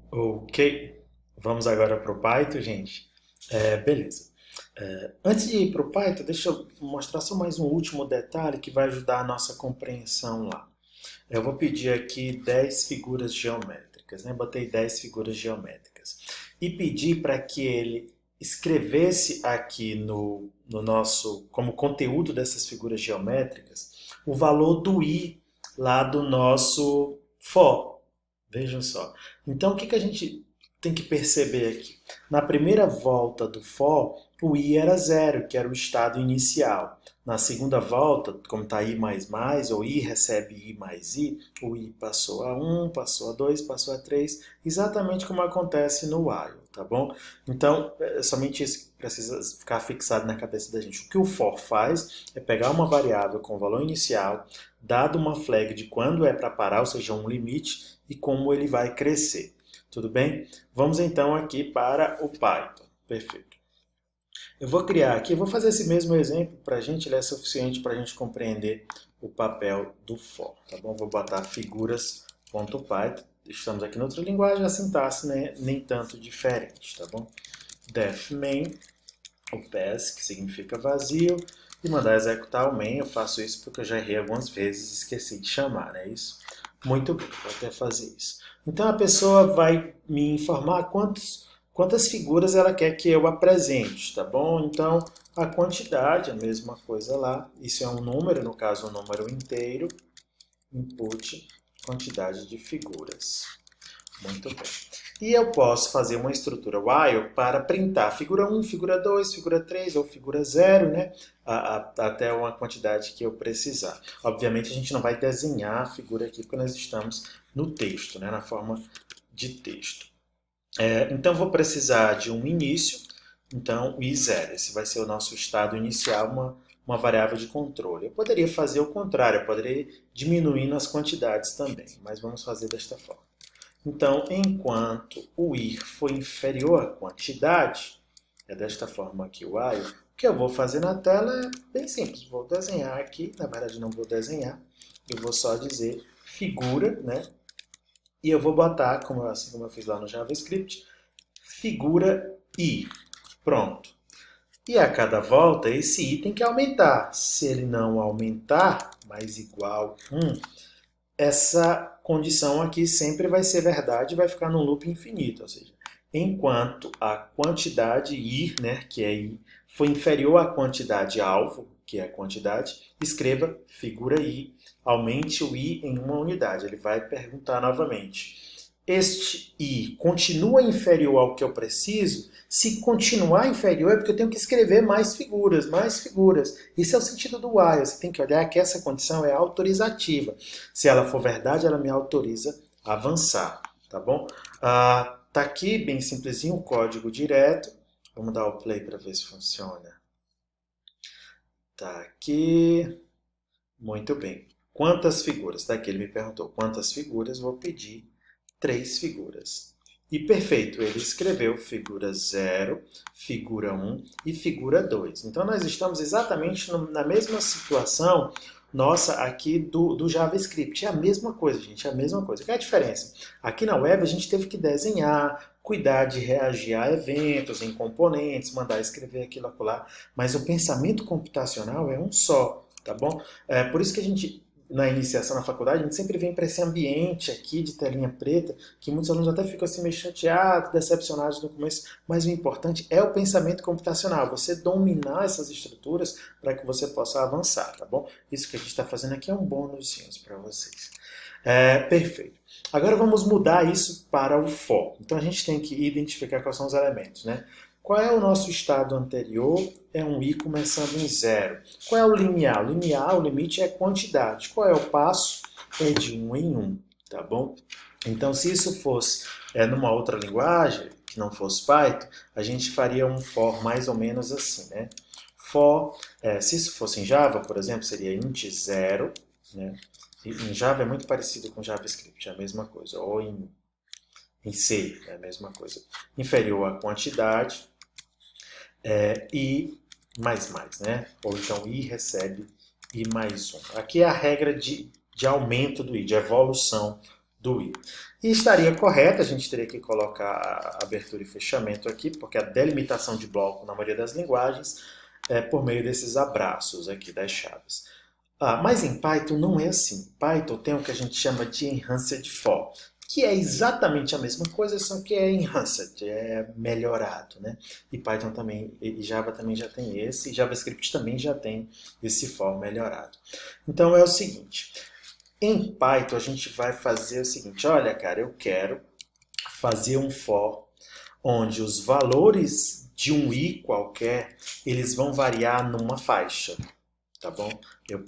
Ok, vamos agora para o Python, gente. Beleza. Antes de ir para o Python, deixa eu mostrar só mais um último detalhe que vai ajudar a nossa compreensão lá. Eu vou pedir aqui 10 figuras geométricas, né? Botei 10 figuras geométricas. E pedi para que ele escrevesse aqui no nosso, como conteúdo dessas figuras geométricas, o valor do i lá do nosso for. Vejam só. Então, o que a gente tem que perceber aqui? Na primeira volta do for, o i era zero, que era o estado inicial. Na segunda volta, como está i mais mais, ou i recebe i mais i, o i passou a 1, passou a 2, passou a 3, exatamente como acontece no while, tá bom? Então, é somente isso que precisa ficar fixado na cabeça da gente. O que o for faz é pegar uma variável com valor inicial, dado uma flag de quando é para parar, ou seja, um limite, e como ele vai crescer. Tudo bem? Vamos então aqui para o Python. Perfeito. Eu vou criar aqui, eu vou fazer esse mesmo exemplo para a gente, ele é suficiente para a gente compreender o papel do for, tá bom? Vou botar figuras.python, estamos aqui em outra linguagem, a sintaxe né, nem tanto diferente, tá bom? Def main, o pass, que significa vazio, e mandar executar o main, eu faço isso porque eu já errei algumas vezes e esqueci de chamar, é isso? Muito bem, vou até fazer isso. Então a pessoa vai me informar quantas figuras ela quer que eu apresente, tá bom? Então a quantidade, a mesma coisa lá. Isso é um número, no caso um número inteiro. Input, quantidade de figuras. Muito bem. E eu posso fazer uma estrutura while para printar figura 1, figura 2, figura 3 ou figura 0, né? Até uma quantidade que eu precisar. Obviamente a gente não vai desenhar a figura aqui porque nós estamos no texto, né? Na forma de texto. Então vou precisar de um início, então o i0, esse vai ser o nosso estado inicial, uma variável de controle. Eu poderia fazer o contrário, eu poderia diminuir nas quantidades também, mas vamos fazer desta forma. Então, enquanto o ir for inferior à quantidade, é desta forma aqui o while, o que eu vou fazer na tela é bem simples. Vou desenhar aqui, na verdade não vou desenhar, eu vou só dizer figura, né? E eu vou botar, assim como eu fiz lá no JavaScript, figura i. Pronto. E a cada volta, esse i tem que aumentar. Se ele não aumentar, mais igual 1, essa condição aqui sempre vai ser verdade e vai ficar num loop infinito. Ou seja, enquanto a quantidade i, né, que é i, for inferior à quantidade alvo, que é a quantidade, escreva figura i, aumente o i em uma unidade. Ele vai perguntar novamente. Este i continua inferior ao que eu preciso? Se continuar inferior é porque eu tenho que escrever mais figuras, mais figuras. Esse é o sentido do while. Você tem que olhar que essa condição é autorizativa. Se ela for verdade, ela me autoriza a avançar, tá bom? Tá aqui, bem simplesinho, o código direto. Vamos dar o play para ver se funciona. Tá aqui. Muito bem. Quantas figuras? Daqui ele me perguntou quantas figuras. Vou pedir 3 figuras. E perfeito, ele escreveu figura 0, figura 1 e figura 2. Então nós estamos exatamente na mesma situação nossa aqui do JavaScript. É a mesma coisa, gente, é a mesma coisa. Qual é a diferença? Aqui na web a gente teve que desenhar, cuidar de reagir a eventos, em componentes, mandar escrever aquilo acolá, mas o pensamento computacional é um só, tá bom? Por isso que a gente na iniciação na faculdade, a gente sempre vem para esse ambiente aqui de telinha preta, que muitos alunos até ficam assim meio chateados, decepcionados no começo, mas o importante é o pensamento computacional, você dominar essas estruturas para que você possa avançar, tá bom? Isso que a gente está fazendo aqui é um bônus para vocês. Perfeito. Agora vamos mudar isso para o for. Então a gente tem que identificar quais são os elementos, né? Qual é o nosso estado anterior? É um i começando em 0. Qual é o limiar? O limiar, o limite é quantidade. Qual é o passo? É de 1 em 1, tá bom? Então, se isso fosse numa outra linguagem, que não fosse Python, a gente faria um for mais ou menos assim, né? For, se isso fosse em Java, por exemplo, seria int 0, né? Em Java é muito parecido com JavaScript, é a mesma coisa. Ou em C, é a mesma coisa. Inferior à quantidade, i mais mais, né? Ou então i recebe i mais 1. Aqui é a regra de aumento do i, de evolução do i. E estaria correto, a gente teria que colocar a abertura e fechamento aqui, porque a delimitação de bloco na maioria das linguagens é por meio desses abraços aqui das chaves. Mas em Python não é assim. Python tem o que a gente chama de Enhanced For, que é exatamente a mesma coisa, só que é enhanced, é melhorado, né? E Python também, e Java também já tem esse, e JavaScript também já tem esse for melhorado. Então é o seguinte, em Python a gente vai fazer o seguinte, olha cara, eu quero fazer um for onde os valores de um i qualquer, eles vão variar numa faixa. Tá bom? Eu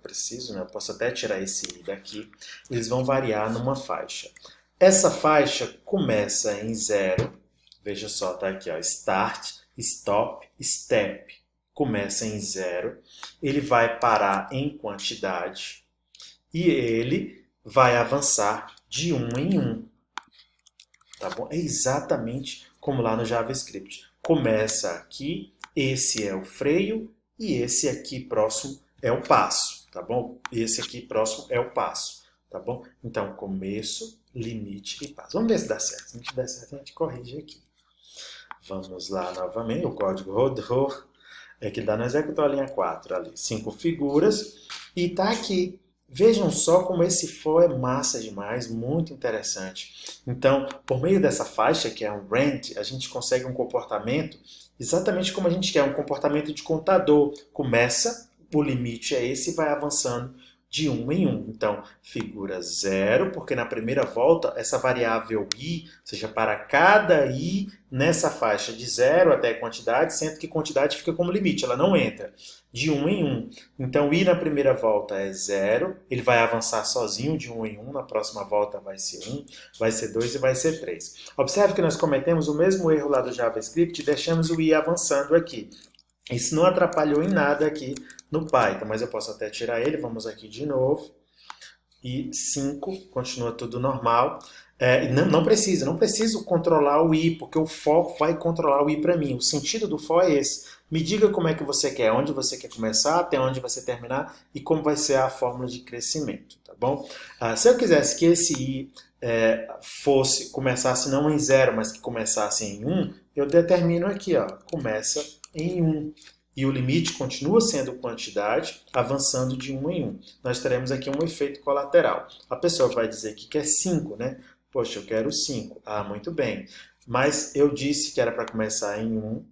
preciso, né? Eu posso até tirar esse i daqui. Eles vão variar numa faixa. Essa faixa começa em 0. Veja só, tá aqui, ó. Start, stop, step. Começa em 0. Ele vai parar em quantidade. E ele vai avançar de 1 em 1. Tá bom? É exatamente como lá no JavaScript. Começa aqui, esse é o freio. E esse aqui próximo é o passo, tá bom? Esse aqui próximo é o passo, tá bom? Então, começo, limite e passo. Vamos ver se dá certo. Se não tiver certo, a gente corrige aqui. Vamos lá novamente. O código rodou. É que dá no executor a linha 4 ali. 5 figuras. E tá aqui. Vejam só como esse for é massa demais, muito interessante. Então, por meio dessa faixa, que é um rand, a gente consegue um comportamento exatamente como a gente quer, um comportamento de contador. Começa, o limite é esse e vai avançando de 1 em 1. Então, figura 0, porque na primeira volta, essa variável i, ou seja, para cada i nessa faixa de 0 até quantidade, sendo que quantidade fica como limite, ela não entra. De 1 em 1. Então, i na primeira volta é 0, ele vai avançar sozinho de 1 em 1, na próxima volta vai ser 1, vai ser 2 e vai ser 3. Observe que nós cometemos o mesmo erro lá do JavaScript e deixamos o i avançando aqui. Isso não atrapalhou em nada aqui no Python, mas eu posso até tirar ele, vamos aqui de novo. E 5, continua tudo normal. Não preciso controlar o i, porque o for vai controlar o i para mim. O sentido do for é esse. Me diga como é que você quer, onde você quer começar, até onde você terminar e como vai ser a fórmula de crescimento, tá bom? Se eu quisesse que esse i começasse não em 0, mas que começasse em 1, eu determino aqui, ó, começa em 1. E o limite continua sendo quantidade, avançando de 1 em 1. Nós teremos aqui um efeito colateral. A pessoa vai dizer que quer 5, né? Poxa, eu quero 5. Muito bem. Mas eu disse que era para começar em 1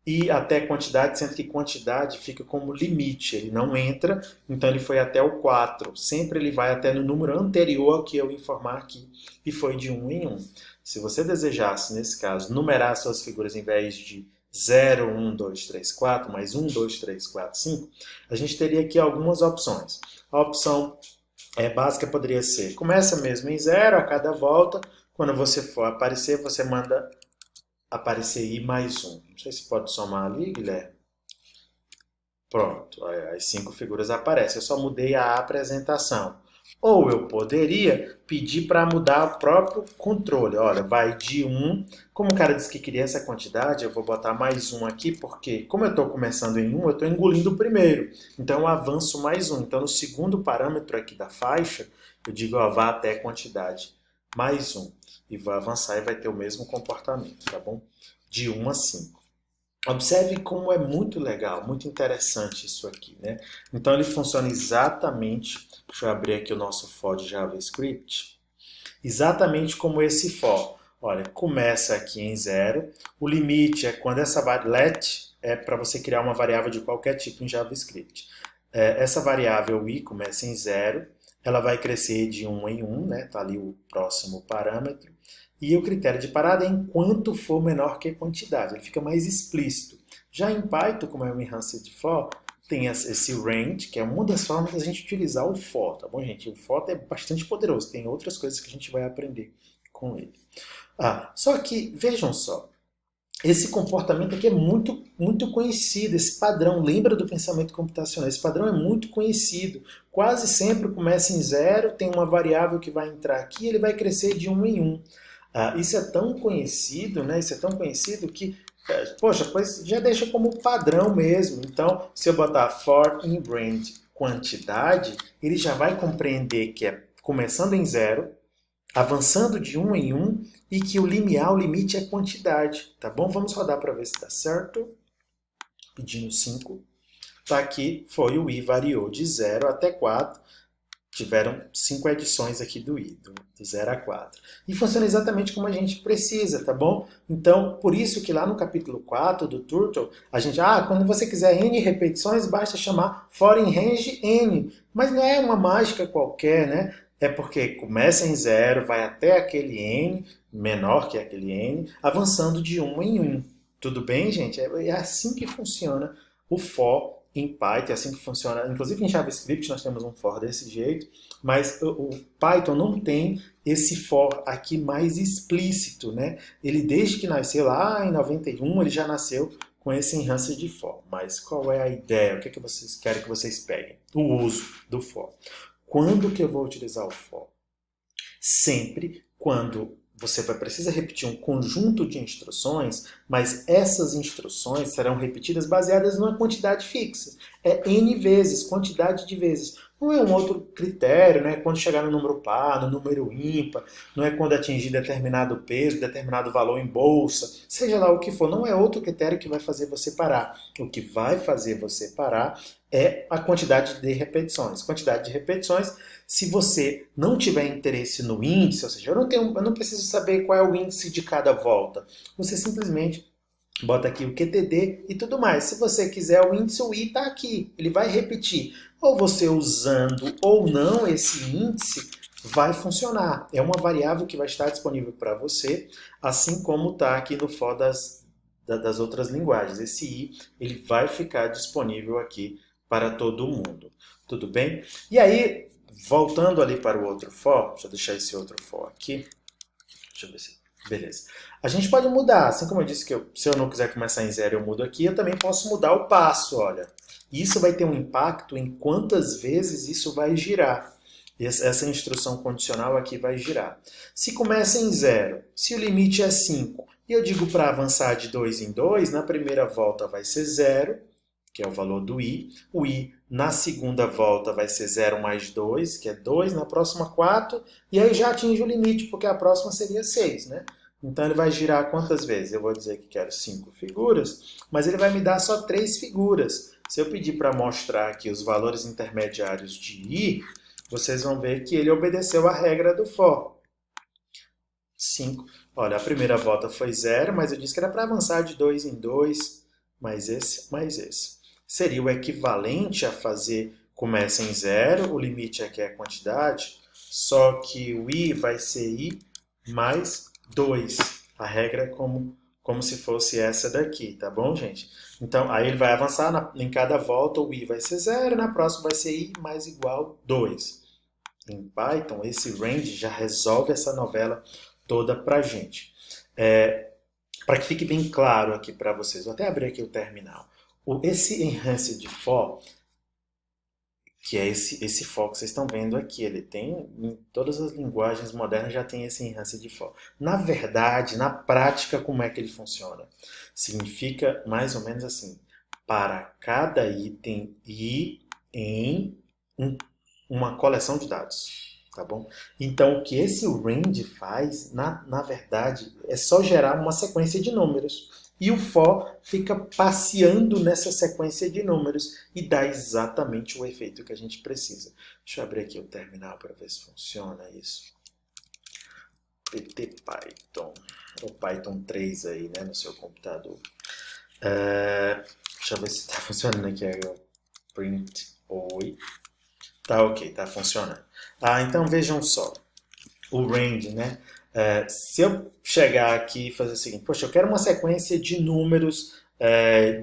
e até quantidade, sendo que quantidade fica como limite. Ele não entra, então ele foi até o 4. Sempre ele vai até no número anterior ao que eu informar aqui, e foi de 1 em 1. Se você desejasse, nesse caso, numerar suas figuras em vez de 0, 1, 2, 3, 4, mais 1, 2, 3, 4, 5, a gente teria aqui algumas opções. A opção básica poderia ser, começa mesmo em 0 a cada volta, quando você for aparecer, você manda aparecer i mais 1. Não sei se pode somar ali, Guilherme. Pronto, as 5 figuras aparecem. Eu só mudei a apresentação. Ou eu poderia pedir para mudar o próprio controle. Olha, vai de 1. Como o cara disse que queria essa quantidade, eu vou botar mais 1 aqui, porque como eu estou começando em 1, eu estou engolindo o primeiro. Então eu avanço mais 1. Então no segundo parâmetro aqui da faixa, eu digo, ó, vá até quantidade mais 1. E vai avançar e vai ter o mesmo comportamento, tá bom? De 1 a 5. Observe como é muito legal, muito interessante isso aqui, né? Então ele funciona exatamente, deixa eu abrir aqui o nosso for de JavaScript, exatamente como esse for. Olha, começa aqui em 0, o limite é quando essa let é para você criar uma variável de qualquer tipo em JavaScript. Essa variável i começa em 0, ela vai crescer de 1 em 1, né? Tá ali o próximo parâmetro. E o critério de parada é enquanto for menor que a quantidade. Ele fica mais explícito. Já em Python, como é o Enhanced For, tem esse range, que é uma das formas da gente utilizar o for, tá bom, gente? O for é bastante poderoso. Tem outras coisas que a gente vai aprender com ele. Só que, vejam só, esse comportamento aqui é muito, muito conhecido, esse padrão, lembra do pensamento computacional, esse padrão é muito conhecido, quase sempre começa em 0, tem uma variável que vai entrar aqui, ele vai crescer de 1 em 1. Isso é tão conhecido, né? Isso é tão conhecido que, poxa, pois já deixa como padrão mesmo. Então, se eu botar for in range quantidade, ele já vai compreender que é começando em 0, avançando de um em um, e que o limiar, o limite é quantidade, tá bom? Vamos rodar para ver se dá certo. Pedindo 5. Tá aqui, foi o i variou de 0 até 4. Tiveram 5 edições aqui do i, do 0 a 4. E funciona exatamente como a gente precisa, tá bom? Então, por isso que lá no capítulo 4 do Turtle, a gente, quando você quiser n repetições, basta chamar for in range n. Mas não é uma mágica qualquer, né? É porque começa em 0, vai até aquele n, menor que aquele n, avançando de 1 em 1. Tudo bem, gente? É assim que funciona o for em Python, é assim que funciona. Inclusive em JavaScript nós temos um for desse jeito, mas o Python não tem esse for aqui mais explícito, né? Ele desde que nasceu lá em 91, ele já nasceu com esse enhancer de for. Mas qual é a ideia? O que é que vocês querem que vocês peguem? O uso do for. Quando que eu vou utilizar o for? Sempre quando você vai precisar repetir um conjunto de instruções, mas essas instruções serão repetidas baseadas numa quantidade fixa. É n vezes, quantidade de vezes. Não é um outro critério, né? Quando chegar no número par, no número ímpar, não é quando atingir determinado peso, determinado valor em bolsa, seja lá o que for, não é outro critério que vai fazer você parar. O que vai fazer você parar é a quantidade de repetições. Quantidade de repetições, se você não tiver interesse no índice, ou seja, eu não preciso saber qual é o índice de cada volta. Você simplesmente bota aqui o QTD e tudo mais. Se você quiser o índice, o I está aqui. Ele vai repetir. Ou você usando ou não esse índice, vai funcionar. É uma variável que vai estar disponível para você, assim como está aqui no for das outras linguagens. Esse I ele vai ficar disponível aqui para todo mundo. Tudo bem? E aí, voltando ali para o outro for, deixa eu deixar esse outro for aqui. Deixa eu ver se... Beleza. A gente pode mudar, assim como eu disse que se eu não quiser começar em 0 eu mudo aqui, eu também posso mudar o passo, olha. Isso vai ter um impacto em quantas vezes isso vai girar. Essa instrução condicional aqui vai girar. Se começa em 0, se o limite é 5, e eu digo para avançar de 2 em 2, na primeira volta vai ser 0, que é o valor do i. O i na segunda volta vai ser 0 mais 2, que é 2. Na próxima, 4. E aí já atinge o limite, porque a próxima seria 6, né? Então ele vai girar quantas vezes? Eu vou dizer que quero 5 figuras, mas ele vai me dar só 3 figuras. Se eu pedir para mostrar aqui os valores intermediários de i, vocês vão ver que ele obedeceu a regra do for. 5. Olha, a primeira volta foi 0, mas eu disse que era para avançar de 2 em 2, mais esse, mais esse. Seria o equivalente a fazer começa em 0, o limite aqui é a quantidade, só que o i vai ser i mais 2. A regra é como se fosse essa daqui, tá bom, gente? Então, aí ele vai avançar, em cada volta o i vai ser 0, na próxima vai ser i mais igual 2. Em Python, esse range já resolve essa novela toda pra gente. Para que fique bem claro aqui para vocês, vou até abrir aqui o terminal. Esse enhanced for, que é esse for que vocês estão vendo aqui, ele tem, em todas as linguagens modernas já tem esse enhanced for. Na verdade, na prática, como é que ele funciona? Significa mais ou menos assim, para cada item i em uma coleção de dados. Tá bom? Então, o que esse range faz, na verdade, é só gerar uma sequência de números. E o for fica passeando nessa sequência de números e dá exatamente o efeito que a gente precisa. Deixa eu abrir aqui o terminal para ver se funciona isso. PTPython, ou Python 3 aí, né, no seu computador. Deixa eu ver se está funcionando aqui agora. Print, oi. Tá ok, tá funcionando. Então vejam só, o range, né? Se eu chegar aqui e fazer o seguinte, poxa, eu quero uma sequência de números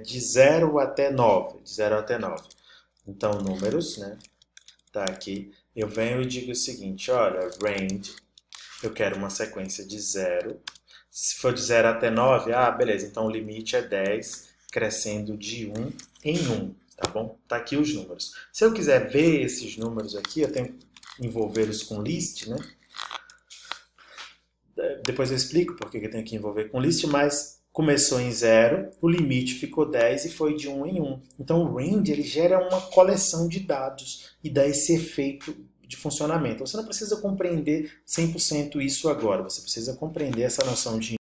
de 0 até 9, de 0 até 9. Então, números, né? Tá aqui. Eu venho e digo o seguinte, olha, range, eu quero uma sequência de 0. Se for de 0 até 9, beleza, então o limite é 10, crescendo de 1 em 1. Tá bom? Tá aqui os números. Se eu quiser ver esses números aqui, eu tenho que envolvê-los com list, né? Depois eu explico por que eu tenho que envolver com list, mas começou em 0, o limite ficou 10 e foi de 1 em 1. Então o range ele gera uma coleção de dados e dá esse efeito de funcionamento. Você não precisa compreender 100% isso agora, você precisa compreender essa noção de